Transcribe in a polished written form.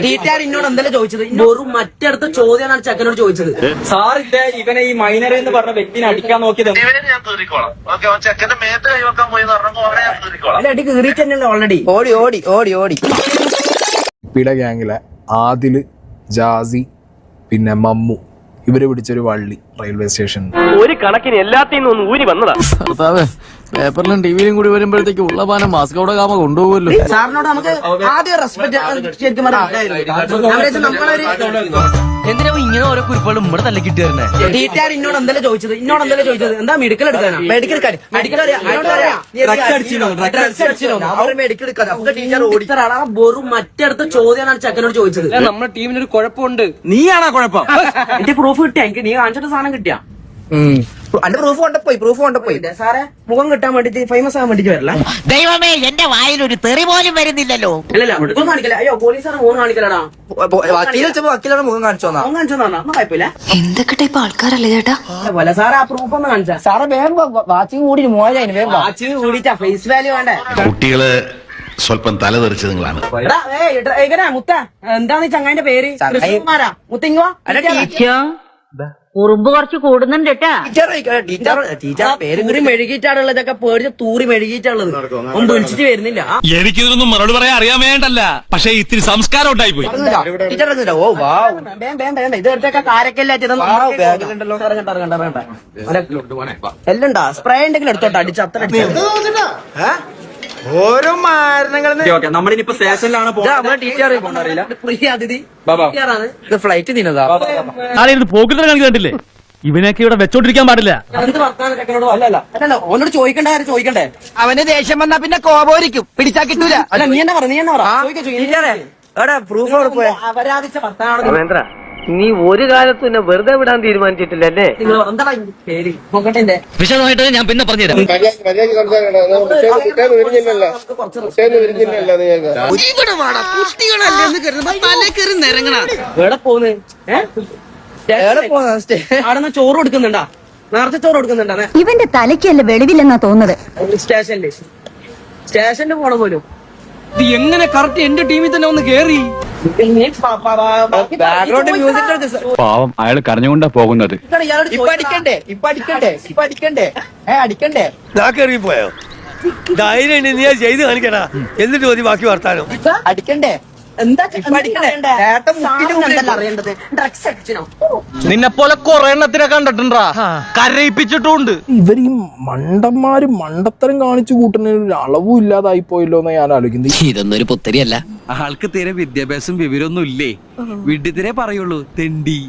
ടീറ്റാർ ഇന്നോട് എന്തെല്ലാം ചോദിച്ചത്? വെറും മറ്റടുത്ത ചോദ്യമാണ് ചെക്കനോട് ചോദിച്ചത്. സാറിന്റെ ഇവനെ ഈ മൈനർ എന്ന് പറഞ്ഞ വ്യക്തിനെ അടിക്കാൻ നോക്കിയത് അടി കീറിയിട്ട് തന്നെയല്ലോ ഓൾറെഡി. ഓടി ഓടി ഓടി ഓടി പിട ഗ്യാങ്ങിലെ ആദില്, ജാസി, പിന്നെ മമ്മു ഇവര് പിടിച്ചൊരു വള്ളി റെയിൽവേ സ്റ്റേഷനിൽ. ഒരു കണക്കിന് എല്ലാത്തിനും ഒന്ന് ഊരി വന്നതാ. പേപ്പറിലും ടിവിയിലും കൂടി വരുമ്പോഴത്തേക്ക് ഉള്ള പാനം മാസ്കോടെ കാമ കൊണ്ടുപോകുമല്ലോ. സാറിനോട് നമുക്ക് ആദ്യം റെസ്പെക്ട് ശരിക്കും നമ്മളൊരു എന്തിനാ ഇങ്ങനെ ഓരോ കുറിപ്പുകളും ഇവിടെ തന്നെ കിട്ടുവരുന്നേ? ടീറ്റാർ ഇന്നോട് എന്തെല്ലാം ചോദിച്ചത്? എന്താ മെഡിക്കൽ എടുക്കാനാ? മെഡിക്കൽ വെറും മറ്റടുത്ത ചോദ്യമാണ് ചെക്കനോട് ചോദിച്ചത്. നമ്മുടെ ടീമിനൊരു കുഴപ്പമുണ്ട്. നീയാണോ കുഴപ്പം? എന്റെ പ്രൂഫ് കിട്ടിയ എനിക്ക് നീ കാണിച്ചിട്ട് സാധനം കിട്ടിയാ അന്റെ പ്രൂഫ് കൊണ്ടുപോയി സാറേ മുഖം കിട്ടാൻ വേണ്ടിട്ട് ഫേമസ് ആകാൻ വേണ്ടിട്ട് വരില്ല. ദൈവമേ, എന്റെ വായിൽ ഒരു തെറി പോലും വരുന്നില്ലല്ലോ. ഇല്ല മുഖം കാണിക്കല. അയ്യോ പോലീസാണ് മുഖം കാണിക്കലടാ. വക്കീലാണ് മുഖം കാണിച്ചോന്നാ. മുഖം കാണിച്ചോന്നാ കുഴപ്പമില്ല. എന്തൊക്കെ ടൈപ്പ് ആൾക്കാരല്ലേ ചേട്ടാ? പോലെ സാറേ ആ പ്രൂഫ് ഒന്ന് കാണിച്ചാ. സാറ് വേഗം വാച്ചിങ് കൂടി മോശം വേഗം വാച്ച് കൂടിച്ചാ ഫേസ് വാല്യൂ വേണ്ടേ? കുട്ടികള് സ്വല്പം തലതെറിച്ചത് നിങ്ങളാണ്. മുത്ത എന്താണ് ഈ ചങ്ങായിന്റെ പേര്? കൃഷ്ണകുമാരാ. മുത്തിങ്ങോ ഉറുമ്പ് കുറച്ച് കൂടുന്നുണ്ട് കേട്ടാ. ടീച്ചർ പേര് തൂറി മെഴുകിയിട്ടാണുള്ളതൊക്കെ പേടിച്ച് തൂറി മെഴുകിയിട്ടാണുള്ളത്. ഒന്നും വിളിച്ചിട്ട് വരുന്നില്ല. എനിക്കിതൊന്നും മറുപടി പറയാൻ അറിയാൻ വേണ്ടല്ല, പക്ഷെ ഇത്തിരി സംസ്കാരം ഉണ്ടായി പോയി. ടീച്ചർ ഓ വാ ഇത് എടുത്തൊക്കെ കാരക്കല്ലാറ്റ് ബാഗിലുണ്ടല്ലോ. എല്ലാം ഉണ്ടാ. സ്പ്രേ ഉണ്ടെങ്കിലും എടുത്തോട്ടെ. അടിച്ച് അത്ര ഓരോ മാരണങ്ങളും. നമ്മളിനിപ്പോ സ്റ്റേഷനിലാണ് ടീച്ചർ അറിയില്ല. പ്രിയ അതിഥി ഇത് ഫ്ലൈറ്റ് തിന്നതാ. പോക്കുന്ന കണ്ടില്ലേ? ഇവനൊക്കെ ഇവിടെ വെച്ചോണ്ടിരിക്കാൻ പാടില്ല. എന്ത് വർത്താനം ചെക്കനോട്? അല്ലല്ല ഓനോട് ചോദിക്കണ്ടേ? അവന് ദേഷ്യം വന്നാ പിന്നെ കോപോരിക്കും, പിടിച്ചാ കിട്ടൂല. അല്ല നീ എന്നാ പറ. പ്രൂഫ് പോയാ അപരാധിച്ച വർത്താനാണ്. നീ ഒരു കാലത്ത് തന്നെ വെറുതെ വിടാൻ തീരുമാനിച്ചിട്ടില്ലല്ലേ? നിങ്ങൾ എന്താ പേര് നോക്കട്ടെ. വിശദമായിട്ട് ഞാൻ പിന്നെ പറഞ്ഞുതരാം. എവിടെ പോന്ന്? ആടെന്ന് ചോറ് കൊടുക്കുന്നുണ്ടാ? നേരത്തെ ചോറ് കൊടുക്കുന്നുണ്ടാ? ഇവന്റെ തലയ്ക്കല്ല വെളിവില്ലെന്നാ തോന്നുന്നത്. സ്റ്റേഷനിൽ പോണ പോലും എങ്ങനെ കറക്റ്റ് എന്റെ ടീമിൽ തന്നെ ഒന്ന് കേറി? ബാക്ക്ഗ്രൗണ്ട് മ്യൂസിക് പാവം, അയാൾ കരഞ്ഞുകൊണ്ടാ പോകുന്നത്. അടിക്കണ്ടേ പോയോ? ധൈര്യം നീ ചെയ്ത് കാണിക്കടാ, എന്നിട്ട് മതി ബാക്കി വർത്താനം. അടിക്കണ്ടേ അറിയേണ്ടത്? ഡ്രഗ്സ് അടിച്ചിനോ? നിന്നെ പോലെ കൊറേ എണ്ണത്തിനെ കണ്ടിട്ടുണ്ടാ, കരയിപ്പിച്ചിട്ടുണ്ട്. ഇവർ ഈ മണ്ടന്മാര് മണ്ടത്തരം കാണിച്ചു കൂട്ടുന്ന ഒരു അളവും ഇല്ലാതായി പോയല്ലോ എന്ന് ഞാൻ ആലോചിക്കുന്നത്. ഇതൊന്നും ഒരു പുത്തരിയല്ല. ആൾക്ക് തീരെ വിദ്യാഭ്യാസം വിവരമൊന്നും ഇല്ലേ? വിഡ്ഢിത്തിരെ പറയുള്ളൂ, തെണ്ടി.